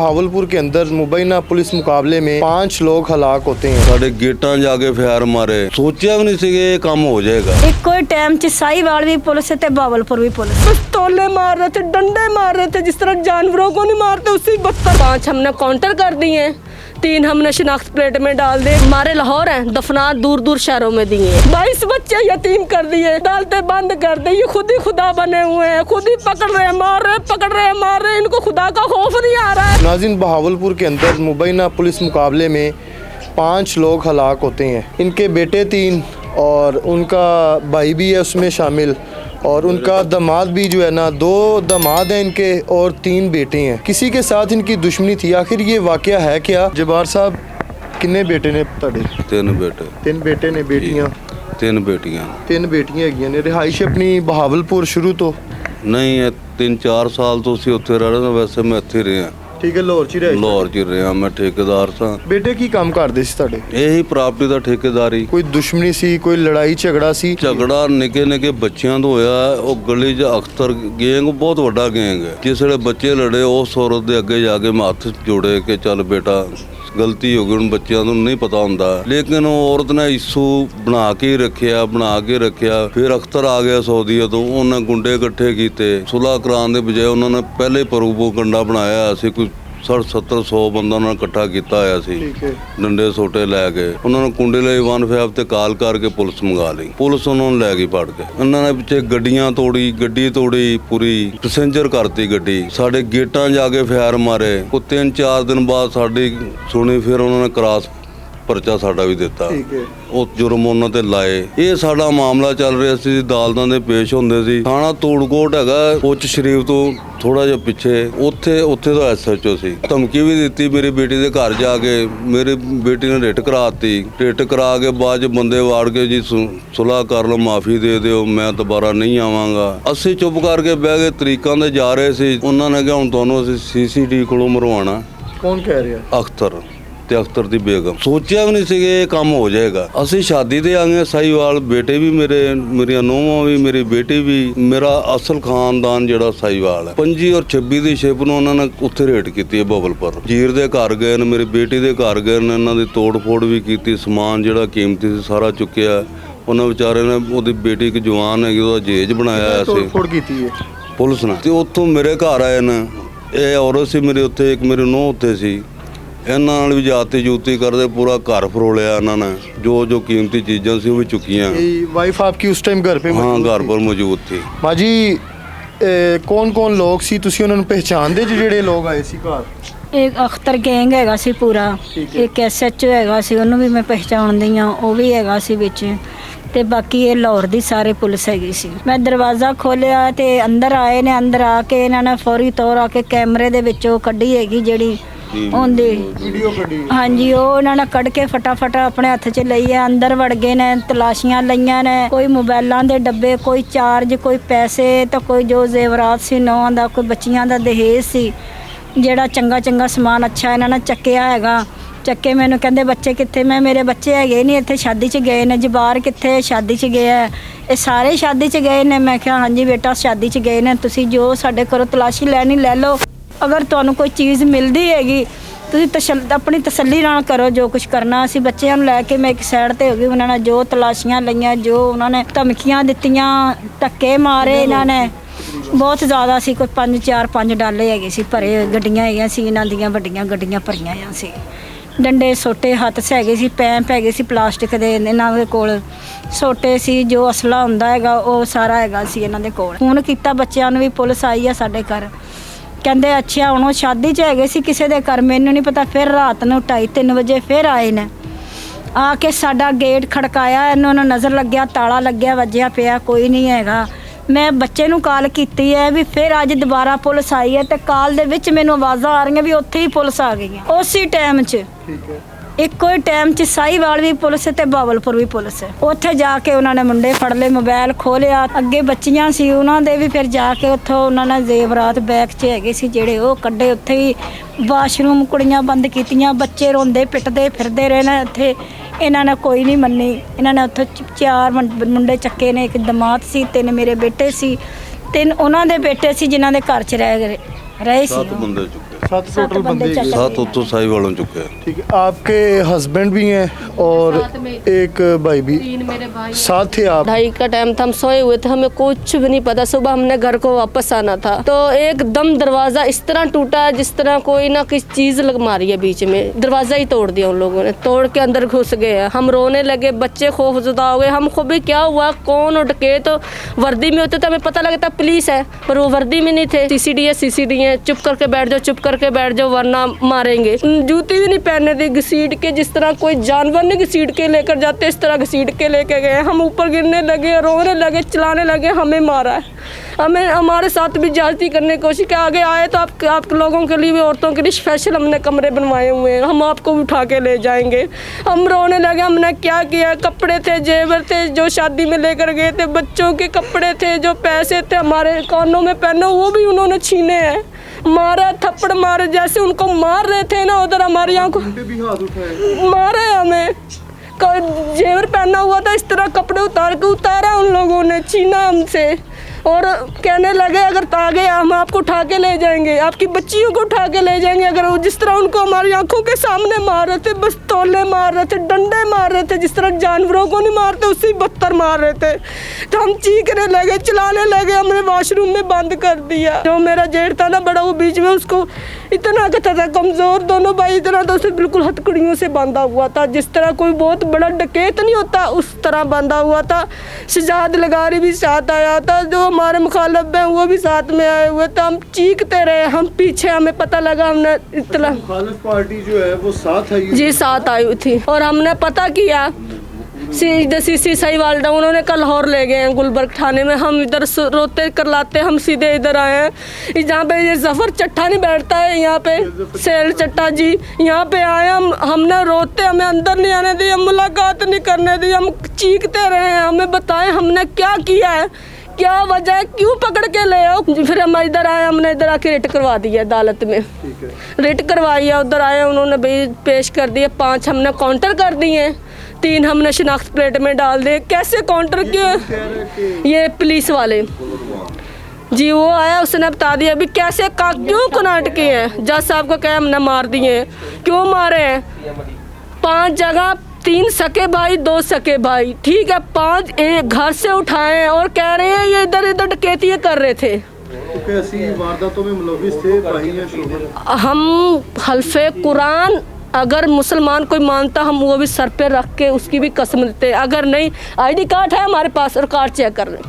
बहावलपुर के अंदर मुबैना पुलिस मुकाबले में 5 लोग हलाक होते हैं। साढ़े गेटा जाके फायर मारे, सोचा भी नहीं सी ये काम हो जाएगा। एक कोई टाइम च साहिवाल भी पुलिस ते बहावलपुर भी पुलिस पिस्तौले मार रहे थे, डंडे मार रहे थे, जिस तरह जानवरों को नहीं मारते उसी बदतर। 5 हमने काउंटर कर दिए, 3 हमने शिनाख्त प्लेट में डाल दिए। हमारे लाहौर हैं, दफनात दूर दूर शहरों में दिए। 22 बच्चे यतीम कर दिए, अदालतें बंद कर दी। ये खुद ही खुदा बने हुए हैं, खुद ही पकड़ रहे हैं, मार रहे, पकड़ रहे हैं, मार रहे हैं। इनको खुदा का खौफ नहीं आ रहा है। नाज़रीन, बहावलपुर के अंदर मुबैना पुलिस मुकाबले में 5 लोग हलाक होते हैं। इनके बेटे 3 और उनका भाई भी है उसमें शामिल, और उनका दामाद भी जो है ना, 2 दामाद हैं इनके और 3 बेटे हैं। किसी के साथ इनकी दुश्मनी थी। आखिर ये वाकया है क्या? जबार साहब, कितने बेटे ने तुहाडे? 3 बेटे। 3 बेटे ने, बेटियां? 3 बेटियां। 3 बेटियां हैगियां ने। रिहाइश अपनी बहावलपुर शुरू तो नहीं है, 3-4 साल तो ਅਸੀਂ ਉੱਥੇ ਰਹਿ ਰਹੇ। ਵੈਸੇ ਮੈਂ ਇੱਥੇ ਰਿਹਾ। ठीक है, लाहौर च रहे? ਲਾਹੌਰ 'ਚ ਰਿਹਾ ਮੈਂ, ਠੇਕੇਦਾਰ ਸਾਂ। बेटे की काम करते सी तुहाडे? ਇਹੀ ਪ੍ਰਾਪਰਟੀ ਦਾ ਠੇਕੇਦਾਰੀ। कोई दुश्मनी सी, कोई लड़ाई झगड़ा सी? ਝਗੜਾ ਨਿੱਕੇ ਨਿੱਕੇ ਬੱਚਿਆਂ ਤੋਂ ਹੋਇਆ। ਉਹ ਗਲੀ 'ਚ ਅਖਤਰ ਗੈਂਗ, ਬਹੁਤ ਵੱਡਾ ਗੈਂਗ ਹੈ। ਜਿਸ ਵੇਲੇ ਬੱਚੇ ਲੜੇ, ਉਸ ਔਰਤ ਦੇ ਅੱਗੇ ਜਾ ਕੇ ਮੈਂ ਹੱਥ ਜੋੜੇ ਕਿ ਚੱਲ ਬੇਟਾ ਗਲਤੀ ਹੋ ਗਈ। ਹੁਣ ਬੱਚਿਆਂ ਨੂੰ ਨਹੀਂ ਪਤਾ ਹੁੰਦਾ, ਲੇਕਿਨ ਉਹ ਔਰਤ ਨੇ ਇਸ਼ੂ ਬਣਾ ਕੇ ਰੱਖਿਆ। ਫਿਰ ਅਖਤਰ ਆ ਗਿਆ ਸਊਦੀਆ ਤੋਂ, ਉਹਨਾਂ ਗੁੰਡੇ ਇਕੱਠੇ ਕੀਤੇ। ਸੁਲ੍ਹਾ ਕਰਾਉਣ ਦੇ ਬਜਾਏ ਉਹਨਾਂ ਨੇ ਪਹਿਲੇ ਪ੍ਰੋਪਗੈਂਡਾ ਬਣਾਇਆ ਸੀ। ਕੋਈ 60-70-100 ਬੰਦਾ ਨਾਲ ਇਕੱਠਾ ਕੀਤਾ ਹੋਇਆ ਸੀ, ਡੰਡੇ ਸੋਟੇ ਲੈ ਕੇ। ਉਹਨਾਂ ਨੂੰ ਕੁੰਡੇ ਲਈ 1-5 ਤੇ ਕਾਲ ਕਰਕੇ ਪੁਲਿਸ ਮੰਗਾ ਲਈ। ਪੁਲਿਸ ਉਹਨਾਂ ਨੂੰ ਲੈ ਗਈ ਫੜ ਕੇ। ਉਹਨਾਂ ਨੇ ਪਿੱਛੇ ਗੱਡੀਆਂ ਤੋੜੀ, ਗੱਡੀ ਤੋੜੀ, ਪੂਰੀ ਪੈਸੇਂਜਰ ਕਰਤੀ ਗੱਡੀ। ਸਾਡੇ ਗੇਟਾਂ ਜਾ ਕੇ ਫਾਇਰ ਮਾਰੇ। ਉਹ 3-4 ਦਿਨ ਬਾਅਦ ਸਾਡੀ ਸੁਣੀ, ਫਿਰ ਉਹਨਾਂ ਨੇ ਕਰਾਸ ਪਰਚਾ ਸਾਡਾ ਵੀ ਦਿੱਤਾ। ਉਹ ਜੁਰਮ ਉਹਨਾਂ ਤੇ ਲਾਏ। ਇਹ ਸਾਡਾ ਮਾਮਲਾ ਚੱਲ ਰਿਹਾ ਸੀ, ਅਦਾਲਤਾਂ ਦੇ ਪੇਸ਼ ਹੁੰਦੇ ਸੀ। ਥਾਣਾ ਧੂੜਕੋਟ ਹੈਗਾ ਉੱਚ ਸ਼ਰੀਫ ਤੋਂ ਥੋੜਾ ਜਿਹਾ ਪਿੱਛੇ, ਉੱਥੇ ਦਾ SHO ਸੀ। ਧਮਕੀ ਵੀ ਦਿੱਤੀ ਮੇਰੀ ਬੇਟੀ ਦੇ ਘਰ ਜਾ ਕੇ। ਮੇਰੀ ਬੇਟੀ ਨੇ ਰਿਟ ਕਰਾਤੀ। ਰਿਟ ਕਰਾ ਕੇ ਬਾਅਦ 'ਚ ਬੰਦੇ ਵਾੜ ਕੇ ਜੀ ਸੁਲ੍ਹਾ ਕਰ ਲਓ, ਮਾਫੀ ਦੇ ਦਿਓ, ਮੈਂ ਦੁਬਾਰਾ ਨਹੀਂ ਆਵਾਂਗਾ। ਅਸੀਂ ਚੁੱਪ ਕਰਕੇ ਬਹਿ ਗਏ। ਤਰੀਕਾਂ ਦੇ ਜਾ ਰਹੇ ਸੀ। ਉਹਨਾਂ ਨੇ ਕਿਹਾ ਹੁਣ ਤੁਹਾਨੂੰ ਅਸੀਂ CCTV ਕੋਲੋਂ ਮਰਵਾਉਣਾ। ਕੌਣ ਕਹਿ ਰਿਹਾ? ਅਖਤਰ ਤੇ ਅਖਤਰ ਦੀ ਬੇਗਮ। ਸੋਚਿਆ ਵੀ ਨਹੀਂ ਸੀ ਇਹ ਕੰਮ ਹੋ ਜਾਏਗਾ। ਅਸੀਂ ਸ਼ਾਦੀ ਤੇ ਆ ਗਏ ਸਾਹੀਵਾਲ। ਬੇਟੇ ਵੀ ਮੇਰੀਆਂ ਨੂੰਹਾਂ ਵੀ, ਮੇਰੀ ਬੇਟੀ ਵੀ। ਮੇਰਾ ਅਸਲ ਖਾਨਦਾਨ ਜਿਹੜਾ ਸਾਹੀਵਾਲ ਹੈ। 25 ਔਰ 26 ਦੀ ਸ਼ਿਪ ਨੂੰ ਉਹਨਾਂ ਨੇ ਉੱਥੇ ਰੇਡ ਕੀਤੀ ਹੈ ਬਹਾਵਲਪੁਰ। ਜੀਰ ਦੇ ਘਰ ਗਏ ਨੇ, ਮੇਰੀ ਬੇਟੀ ਦੇ ਘਰ ਗਏ ਨੇ। ਇਹਨਾਂ ਦੀ ਤੋੜ ਫੋੜ ਵੀ ਕੀਤੀ। ਸਮਾਨ ਜਿਹੜਾ ਕੀਮਤੀ ਸੀ ਸਾਰਾ ਚੁੱਕਿਆ। ਉਹਨਾਂ ਵਿਚਾਰੇ ਨੇ, ਉਹਦੀ ਬੇਟੀ ਇੱਕ ਜਵਾਨ ਹੈਗੀ, ਉਹਦਾ ਜੇਜ ਬਣਾਇਆ ਹੋਇਆ ਸੀ। ਤੋੜ ਫੋੜ ਕੀਤੀ ਹੈ ਪੁਲਿਸ ਨੇ। ਤੇ ਉੱਥੋਂ ਮੇਰੇ ਘਰ ਆਏ ਨੇ। ਇਹ ਔਰਤ ਸੀ ਮੇਰੇ ਉੱਥੇ, ਇੱਕ ਮੇਰੀ ਨੂੰਹ ਉੱਥੇ ਸੀ। ਇਹਨਾਂ ਨਾਲ ਵੀ ਜਾਤੀ ਜੂਤੀ ਕਰਦੇ, ਪੂਰਾ ਘਰ ਫਰੋਲਿਆ ਇਹਨਾਂ ਨੇ। ਜੋ ਕੀਮਤੀ ਚੀਜ਼ਾਂ ਸੀ ਉਹ ਵੀ ਚੁੱਕੀਆਂ। वाइफ आपकी उस टाइम घर पे? हाँ, घर पर मौजूद थी। माँ जी, कौन लोग सी, ਤੁਸੀਂ ਉਹਨਾਂ ਨੂੰ ਪਹਿਚਾਣਦੇ ਜਿਹੜੇ ਲੋਕ ਆਏ ਸੀ ਘਰ? ਇੱਕ ਅਖਤਰ ਗੈਂਗ ਹੈਗਾ ਸੀ ਪੂਰਾ। ਇੱਕ SHO ਹੈਗਾ ਸੀ, ਉਹਨੂੰ ਵੀ ਮੈਂ ਪਹਿਚਾਣਦੀ ਹਾਂ, ਉਹ ਵੀ ਹੈਗਾ ਸੀ ਵਿੱਚ। ਤੇ ਬਾਕੀ ਇਹ ਲਾਹੌਰ ਦੀ ਸਾਰੇ ਪੁਲਿਸ ਹੈਗੀ ਸੀ। ਮੈਂ ਦਰਵਾਜ਼ਾ ਖੋਲਿਆ ਤੇ ਅੰਦਰ ਆਏ ਨੇ। ਅੰਦਰ ਆ ਕੇ ਇਹਨਾਂ ਨੇ ਫੌਰੀ ਤੌਰ ਆ ਕੇ ਕੈਮਰੇ ਦੇ ਵਿੱਚੋਂ ਕੱਢੀ ਹੈਗੀ ਜਿਹੜੀ ਉਹਦੀ ਵੀਡੀਓ ਕੱਢੀ। ਹਾਂਜੀ, ਉਹ ਉਹਨਾਂ ਨੇ ਕੱਢ ਕੇ ਫਟਾਫਟ ਆਪਣੇ ਹੱਥ 'ਚ ਲਈ ਹੈ। ਅੰਦਰ ਵੜ ਗਏ ਨੇ, ਤਲਾਸ਼ੀਆਂ ਲਈਆਂ ਨੇ। ਕੋਈ ਮੋਬਾਈਲਾਂ ਦੇ ਡੱਬੇ, ਕੋਈ ਚਾਰਜ, ਕੋਈ ਪੈਸੇ, ਤਾਂ ਕੋਈ ਜੋ ਜ਼ੇਵਰਾਤ ਸੀ ਨੌਂ ਦਾ, ਕੋਈ ਬੱਚੀਆਂ ਦਾ ਦਹੇਜ ਸੀ। ਜਿਹੜਾ ਚੰਗਾ ਸਮਾਨ ਅੱਛਾ ਇਹਨਾਂ ਨੇ ਚੱਕਿਆ ਹੈਗਾ। ਚੱਕੇ ਮੈਨੂੰ ਕਹਿੰਦੇ ਬੱਚੇ ਕਿੱਥੇ? ਮੇਰੇ ਬੱਚੇ ਹੈਗੇ ਨਹੀਂ ਇੱਥੇ, ਸ਼ਾਦੀ 'ਚ ਗਏ ਨੇ। ਜਬਾਰ ਕਿੱਥੇ? ਸ਼ਾਦੀ 'ਚ ਗਿਆ। ਇਹ ਸਾਰੇ ਸ਼ਾਦੀ 'ਚ ਗਏ ਨੇ। ਮੈਂ ਕਿਹਾ ਹਾਂਜੀ ਬੇਟਾ, ਸ਼ਾਦੀ 'ਚ ਗਏ ਨੇ। ਤੁਸੀਂ ਜੋ ਸਾਡੇ ਘਰੋਂ ਤਲਾਸ਼ੀ ਲੈਣੀ ਲੈ ਲਓ। ਅਗਰ ਤੁਹਾਨੂੰ ਕੋਈ ਚੀਜ਼ ਮਿਲਦੀ ਹੈਗੀ ਤੁਸੀਂ ਆਪਣੀ ਤਸੱਲੀ ਨਾਲ ਕਰੋ ਜੋ ਕੁਝ ਕਰਨਾ। ਅਸੀਂ ਬੱਚਿਆਂ ਨੂੰ ਲੈ ਕੇ ਮੈਂ ਇੱਕ ਸਾਈਡ ਤੇ ਹੋ ਗਈ। ਉਹਨਾਂ ਨੇ ਜੋ ਤਲਾਸ਼ੀਆਂ ਲਈਆਂ, ਜੋ ਉਹਨਾਂ ਨੇ ਧਮਕੀਆਂ ਦਿੱਤੀਆਂ, ਧੱਕੇ ਮਾਰੇ ਇਹਨਾਂ ਨੇ ਬਹੁਤ ਜ਼ਿਆਦਾ ਸੀ। ਕੋਈ 5 ਡਾਲੇ ਹੈਗੇ ਸੀ ਭਰੇ। ਗੱਡੀਆਂ ਹੈਗੀਆਂ ਸੀ ਇਹਨਾਂ ਦੀਆਂ, ਵੱਡੀਆਂ ਗੱਡੀਆਂ ਭਰੀਆਂ ਆ ਸੀ। ਡੰਡੇ ਸੋਟੇ ਹੱਥ ਹੈਗੇ ਸੀ, ਪੈਂਪ ਹੈਗੇ ਸੀ ਪਲਾਸਟਿਕ ਦੇ ਇਹਨਾਂ ਦੇ ਕੋਲ। ਸੋਟੇ ਸੀ, ਜੋ ਅਸਲਾ ਹੁੰਦਾ ਹੈਗਾ ਉਹ ਸਾਰਾ ਹੈਗਾ ਸੀ ਇਹਨਾਂ ਦੇ ਕੋਲ। ਫੋਨ ਕੀਤਾ ਬੱਚਿਆਂ ਨੂੰ ਵੀ, ਪੁਲਿਸ ਆਈ ਆ ਸਾਡੇ ਘਰ। ਕਹਿੰਦੇ ਅੱਛਾ, ਹੁਣ ਉਹ ਸ਼ਾਦੀ 'ਚ ਹੈਗੇ ਸੀ ਕਿਸੇ ਦੇ ਘਰ, ਮੈਨੂੰ ਨਹੀਂ ਪਤਾ। ਫਿਰ ਰਾਤ ਨੂੰ 2:30-3 ਵਜੇ ਫਿਰ ਆਏ ਨੇ। ਆ ਕੇ ਸਾਡਾ ਗੇਟ ਖੜਕਾਇਆ। ਇਹਨਾਂ ਨੂੰ ਨਜ਼ਰ ਲੱਗਿਆ, ਤਾਲਾ ਲੱਗਿਆ, ਵੱਜਿਆ ਪਿਆ, ਕੋਈ ਨਹੀਂ ਹੈਗਾ। ਮੈਂ ਬੱਚੇ ਨੂੰ ਕਾਲ ਕੀਤੀ ਹੈ ਵੀ ਫਿਰ ਅੱਜ ਦੁਬਾਰਾ ਪੁਲਿਸ ਆਈ ਹੈ। ਤੇ ਕਾਲ ਦੇ ਵਿੱਚ ਮੈਨੂੰ ਆਵਾਜ਼ਾਂ ਆ ਰਹੀਆਂ ਵੀ ਉੱਥੇ ਹੀ ਪੁਲਿਸ ਆ ਗਈ ਹੈ ਉਸੇ ਟਾਈਮ 'ਚ। ਠੀਕ ਹੈ। ਇੱਕੋ ਹੀ ਟਾਈਮ 'ਚ ਸਾਹੀਵਾਲ ਵੀ ਪੁਲਿਸ ਤੇ ਬਹਾਵਲਪੁਰ ਵੀ ਪੁਲਿਸ ਹੈ। ਉੱਥੇ ਜਾ ਕੇ ਉਹਨਾਂ ਨੇ ਮੁੰਡੇ ਫੜ ਲਏ, ਮੋਬਾਈਲ ਖੋਲਿਆ। ਅੱਗੇ ਬੱਚੀਆਂ ਸੀ ਉਹਨਾਂ ਦੇ ਵੀ, ਫਿਰ ਜਾ ਕੇ ਉੱਥੋਂ ਉਹਨਾਂ ਨੇ ਜ਼ੇਵਰਾਤ ਬੈਗ 'ਚ ਹੈਗੇ ਸੀ ਜਿਹੜੇ ਉਹ ਕੱਢੇ। ਉੱਥੇ ਹੀ ਵਾਸ਼ਰੂਮ ਕੁੜੀਆਂ ਬੰਦ ਕੀਤੀਆਂ। ਬੱਚੇ ਰੋਂਦੇ ਪਿੱਟਦੇ ਫਿਰਦੇ ਰਹੇ ਨੇ ਉੱਥੇ। ਇਹਨਾਂ ਨੇ ਕੋਈ ਨਹੀਂ ਮੰਨੀ। ਇਹਨਾਂ ਨੇ ਉੱਥੋਂ 4 ਮੁੰਡੇ ਚੱਕੇ ਨੇ। ਇੱਕ ਦਮਾਦ ਸੀ, 3 ਮੇਰੇ ਬੇਟੇ ਸੀ, 3 ਉਹਨਾਂ ਦੇ ਬੇਟੇ ਸੀ ਜਿਨ੍ਹਾਂ ਦੇ ਘਰ 'ਚ ਰਹੇ ਸੀ। 7 ਬੰਦੇ ਚੁੱਕੇ। 7 टोटल बंदे। 7 उत्तर साई वालों चुके हैं। ठीक है, आपके हस्बैंड भी हैं और एक भाई भी साथ थे आप? 2:30 का टाइम था, हम सोए हुए थे, हमें कुछ भी नहीं पता। सुबह हमने घर को वापस आना था तो एकदम दरवाजा इस तरह टूटा जिस तरह कोई ना किसी चीज लग मारी है बीच में। दरवाजा ही तोड़ दिया उन लोगों ने, तोड़ के अंदर घुस गए। हम रोने लगे, बच्चे खौफजदा हो गए। हम को भी क्या हुआ, कौन उठ के, तो वर्दी में होते तो हमें पता लगता पुलिस है, पर वो वर्दी में नहीं थे। सीसीडी है, चुप करके बैठ जाओ, चुप करके बैठ जाओ वरना मारेंगे। जूती भी नहीं पहनने दी, घसीट के जिस तरह कोई जानवर ने घसीट के लेकर जाते इस तरह घसीट के लेके गए। हम ऊपर गिरने लगे, रोने लगे, चिल्लाने लगे, हमें मारा है। हमें हमारे साथ भी ज्यादती करने की कोशिश की। आगे आए तो आप लोगों के लिए भी, औरतों के लिए स्पेशल हमने कमरे बनवाए हुए हैं, हम आपको उठा के ले जाएंगे। हम रोने लगे, हमने क्या किया, कपड़े थे, जेवर थे जो शादी में लेकर गए थे, बच्चों के कपड़े थे, जो पैसे थे हमारे कानों में पहने वो भी उन्होंने छीने हैं। मारा, थप्पड़ मारे, जैसे उनको मार रहे थे ना उधर हमारी आंखों भी हाथ उठाए, मारे हमें। जेवर पहना हुआ था, इस तरह कपड़े उतार के उतारा उन लोगों ने, छीना हमसे और कहने लगे अगर आगे हम आपको उठा के ले जाएंगे, आपकी बच्चियों को उठा के ले जाएंगे। अगर वो जिस तरह उनको हमारी आंखों के सामने मार रहे थे, बस तोले मार रहे थे, डंडे मार रहे थे, जिस तरह जानवरों को नहीं मारते उससे बदतर मार रहे थे। तो हम चीखने लगे, चिल्लाने लगे, हमने वॉशरूम में बंद कर दिया। जो मेरा जेठ था ना बड़ा, वो बीच में, उसको इतना कहता था कमज़ोर, दोनों भाई इतना था, उसे बिल्कुल हथकड़ियों से बांधा हुआ था, जिस तरह कोई बहुत बड़ा डकैत नहीं होता उस तरह बांधा हुआ था। शहजाद लगारी भी साथ आया था, जो हमारे मुखालफ हैं वो भी साथ में आए हुए थे। हम चीखते रहे, हम पीछे, हमें पता लगा, हमने इतना मुखालिफ पार्टी जो है वो साथ आई जी साथ आई हुई थी और हमने पता किया सीसी सही वालदा उन्होंने कल लाहौर ले गए हैं गुलबर्ग थाने में। हम इधर रोते करलाते हम सीधे इधर आए हैं, जहाँ पे ये जफर चट्टा नहीं बैठता है, यहाँ पे सैल चट्टा जी, यहाँ पे आए हम। हमने रोते, हमें अंदर नहीं आने दी, हम मुलाकात नहीं करने दी, हम चीखते रहे हैं, हमें बताएं हमने क्या किया है, क्या वजह है, क्यों पकड़ के ले आओ। फिर हम इधर आए, हमने इधर आके रिट करवा दिया अदालत में, रिट करवाई है। उधर आए, उन्होंने भी पेश कर दिए, 5 हमने काउंटर कर दिए, 3 हमने शिनाख्त प्लेट में डाल दिए। कैसे काउंटर किए ये पुलिस वाले जी, वो आया, उसने बता दिया अभी कैसे क्यों कनाट किए हैं। जज साहब को कहा हमने मार दिए, क्यों मारे हैं, 5 जगह, 3 सके भाई, 2 सके भाई, ठीक है, 5 एक घर से उठाए और कह रहे हैं ये इधर इधर डकैती कर रहे थे। तो कैसी वारदातों में मुलविस थे भाई या शोहर? हम हल्फे कुरान अगर मुसलमान कोई मानता, हम वो भी सर पे रख के उसकी भी कसम लेते। अगर नहीं, आईडी कार्ड है हमारे पास, रिकॉर्ड चेक कर लें।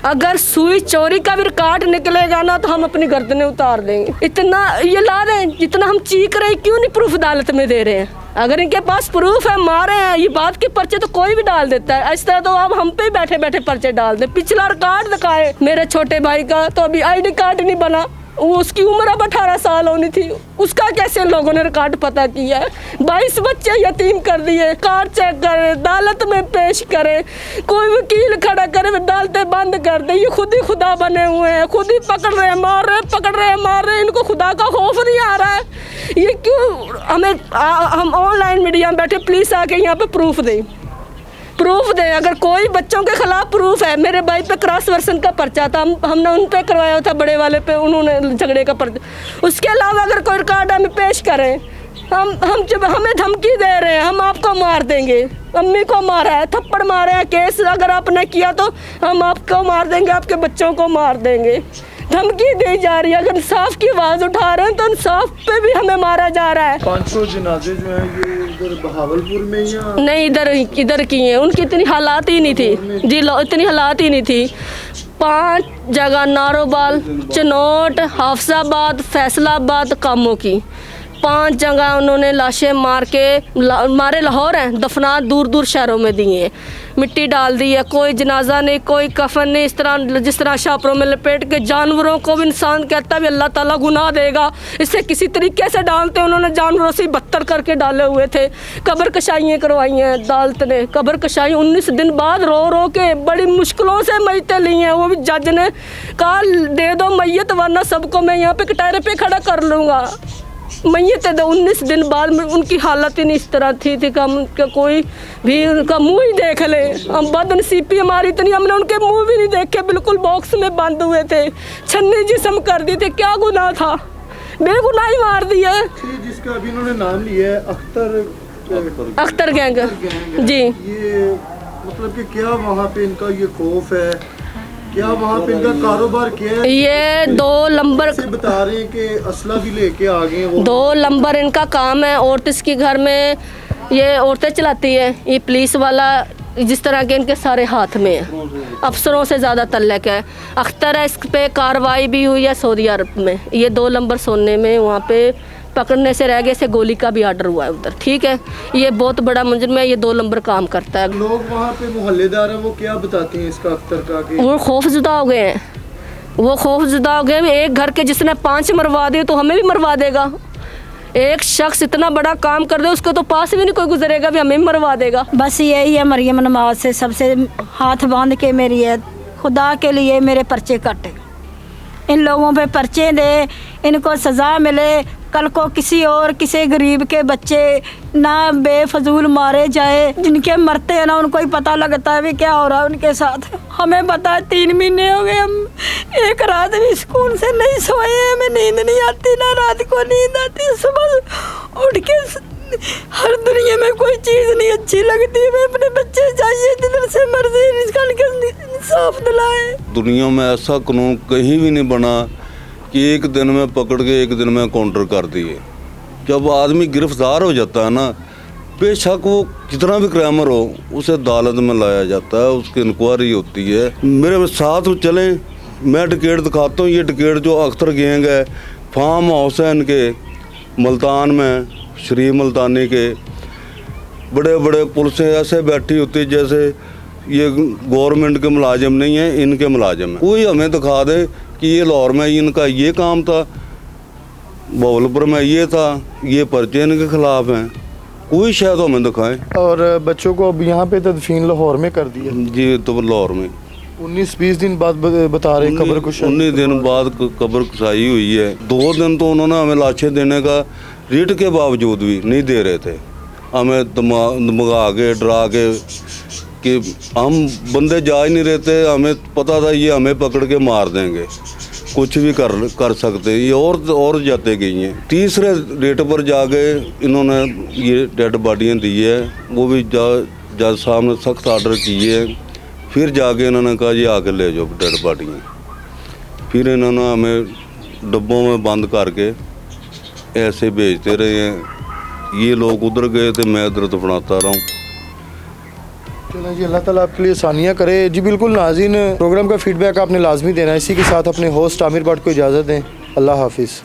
अगर सुई चोरी का भी रिकॉर्ड निकलेगा ना तो हम अपनी गर्दनें उतार देंगे। इतना ये ला रहे हैं, जितना हम चीख रहे हैं, क्यों नहीं प्रूफ अदालत में दे रहे हैं? अगर इनके पास प्रूफ है, मारे हैं, ये बात के पर्चे तो कोई भी डाल देता है। इस तरह तो आप हम पे बैठे बैठे पर्चे डाल दे। पिछला रिकॉर्ड दिखाए मेरे छोटे भाई का, तो अभी आईडी कार्ड नहीं बना, वो उसकी उम्र अब 18 साल होनी थी, उसका कैसे लोगों ने रिकॉर्ड पता किया है? 22 बच्चे यतीम कर दिए। कार्ड चेक करे, अदालत में पेश करे, कोई वकील खड़ा करे, अदालतें बंद कर दे। ये खुद ही खुदा बने हुए हैं, खुद ही पकड़ रहे हैं, मार रहे हैं, पकड़ रहे हैं, मार रहे हैं। इनको खुदा का खौफ नहीं आ रहा है। ये क्यों हम ऑनलाइन मीडिया में बैठे, प्लीज आके यहाँ पे प्रूफ दें। अगर कोई बच्चों के खिलाफ प्रूफ है, मेरे भाई पे क्रॉस वर्सन का पर्चा था, हमने उन पे करवाया था, बड़े वाले पे उन्होंने झगड़े का पर्चा। उसके अलावा अगर कोई रिकॉर्ड हमें पेश करें, हम जब हमें धमकी दे रहे हैं, हम आपको मार देंगे, अम्मी को मारा है, थप्पड़ मारे हैं, केस अगर आपने किया तो हम आपको मार देंगे, आपके बच्चों को मार देंगे, धमकी दी जा रही है। अगर इंसाफ की आवाज़ उठा रहे हैं तो इंसाफ पे भी हमें मारा जा रहा है। 500 जनाजे जो हैं ये इधर बहावलपुर में या नहीं, इधर की हैं। उनकी इतनी हालात ही नहीं थी जी, इतनी हालात ही नहीं थी। 5 जगह, नारोबाल, चनोट, हाफजाबाद, फैसलाबाद, कामों की 5 जगह उन्होंने लाशें मारे लाहौर हैं, दफना दूर दूर शहरों में दिए, मिट्टी डाल दी है, कोई जनाजा नहीं, कोई कफन नहीं। इस तरह जिस तरह शापरों में लपेट के जानवरों को भी इंसान कहता भी अल्लाह ताला गुनाह देगा, इससे किसी तरीके से डालते। उन्होंने जानवरों से बदतर करके डाले हुए थे। कब्र कशाइयाँ करवाई हैं अदालत ने, कब्र कशाई 19 दिन बाद रो रो के बड़ी मुश्किलों से मैयतें ली हैं। वो भी जज ने कहा दे दो मैयत, वरना सबको मैं यहाँ पे कटहरे पे खड़ा कर लूँगा। मैयत 19 दिन बाद में उनकी हालत ही नहीं इस तरह थी कि हम कोई भी उनका मुंह ही देख ले। हम बदनसीबी हमारी इतनी, हमने उनके मुंह भी नहीं देखे, बिल्कुल बॉक्स में बंद हुए थे, छन्नी जिस्म कर दी थे। क्या गुनाह था? बेगुनाही मार दिया है। जिसका अभी इन्होंने नाम लिया है अख्तर गैंग जी। ये मतलब कि क्या वहाँ पे इनका ये खौफ है, क्या वहाँ पे इनका कारोबार क्या है? ये 2 नंबर से बता रहे हैं कि असला भी लेके आ गए वो। 2 नंबर इनका काम है। औरत इसके घर में ये औरतें चलाती है। ये पुलिस वाला जिस तरह के इनके सारे हाथ में है, अफसरों से ज़्यादा तल्लक है। अख्तर है, इस पे कार्रवाई भी हुई है सऊदी अरब में। ये 2 नंबर सोने में वहाँ पे पकड़ने से रह गए, से गोली का भी आर्डर हुआ है उधर। ठीक है, ये बहुत बड़ा मुजरिम है। ये 2 नंबर काम करता है। लोग वहाँ पे मोहल्लेदार हैं, वो क्या बताते हैं इसका अख्तर का कि वो खौफजुदा हो गए हैं। वो खौफजुदा हो गए। एक घर के जिसने 5 मरवा दिए तो हमें भी मरवा देगा। एक शख्स इतना बड़ा काम कर दे, उसको तो पास भी नहीं कोई गुजरेगा, भी हमें मरवा देगा। बस यही है मरियम नमाज से सबसे हाथ बांध के मेरी है, खुदा के लिए मेरे पर्चे कटे, इन लोगों पे पर्चे दे, इनको सज़ा मिले। कल को किसी गरीब के बच्चे ना बेफजूल मारे जाए, जिनके मरते हैं ना उनको ही पता लगता है भी क्या हो रहा है उनके साथ। हमें पता है 3 महीने हो गए, हम एक रात भी सुकून से नहीं सोए, हमें नींद नहीं आती, ना रात को नींद आती। सुबह उठ के हर दुनिया में कोई चीज़ नहीं अच्छी लगती। मैं अपने बच्चे चाहिए जिधर से मर्जी निकाल के इंसाफ दिलाए। दुनिया में ऐसा कानून कहीं भी नहीं बना कि एक दिन में पकड़ के एक दिन में काउंटर कर दिए। जब आदमी गिरफ्तार हो जाता है ना, बेशक वो कितना भी क्राइमर हो, उसे अदालत में लाया जाता है, उसकी इंक्वायरी होती है। मेरे साथ चलें, मैं टिकट दिखाता हूँ। ये टिकट जो अख्तर गैंग है, फार्म हाउस है इनके मुल्तान में, शरीफ मुल्तानी के। बड़े बड़े पुलिसें ऐसे बैठी होती जैसे ये गवर्नमेंट के मुलाजिम नहीं है, इनके मुलाजिम है। कोई हमें दिखा दे कि ये लाहौर में इनका ये काम था, बहावलपुर में ये था, ये पर्चे इनके खिलाफ हैं, कोई शायद हमें दिखाएं। और बच्चों को अब यहाँ पे तदफीन लाहौर में कर दिया जी, तो लाहौर में 19-20 दिन बाद बता रहे कब्र कुशाई। 19 दिन बाद कब्र कुशाई हुई है। 2 दिन तो उन्होंने हमें लाशें देने का रिट के बावजूद भी नहीं दे रहे थे। हमें धमका के डरा के कि हम बंदे जा ही नहीं रहे थे। हमें पता था ये हमें पकड़ के मार देंगे, कुछ भी कर सकते। ये और जाते गई हैं। तीसरे डेट पर जाके इन्होंने ये डेड बॉडियाँ दी है, वो भी जज साहब ने सख्त आर्डर किए हैं। फिर जाके इन्होंने कहा ये आके ले जाओ डेड बॉडियाँ। फिर इन्होंने हमें डब्बों में बंद करके ऐसे भेजते रहे हैं। ये लोग उधर गए थे, मैं इधर दफनाता रहा हूँ। चलो जी, अल्लाह ताला आपके लिए आसानियाँ करे। जी बिल्कुल नाज़रीन, प्रोग्राम का फीडबैक आपने लाजमी देना है। इसी के साथ अपने होस्ट आमिर भट्ट को इजाज़त दें। अल्लाह हाफिज़।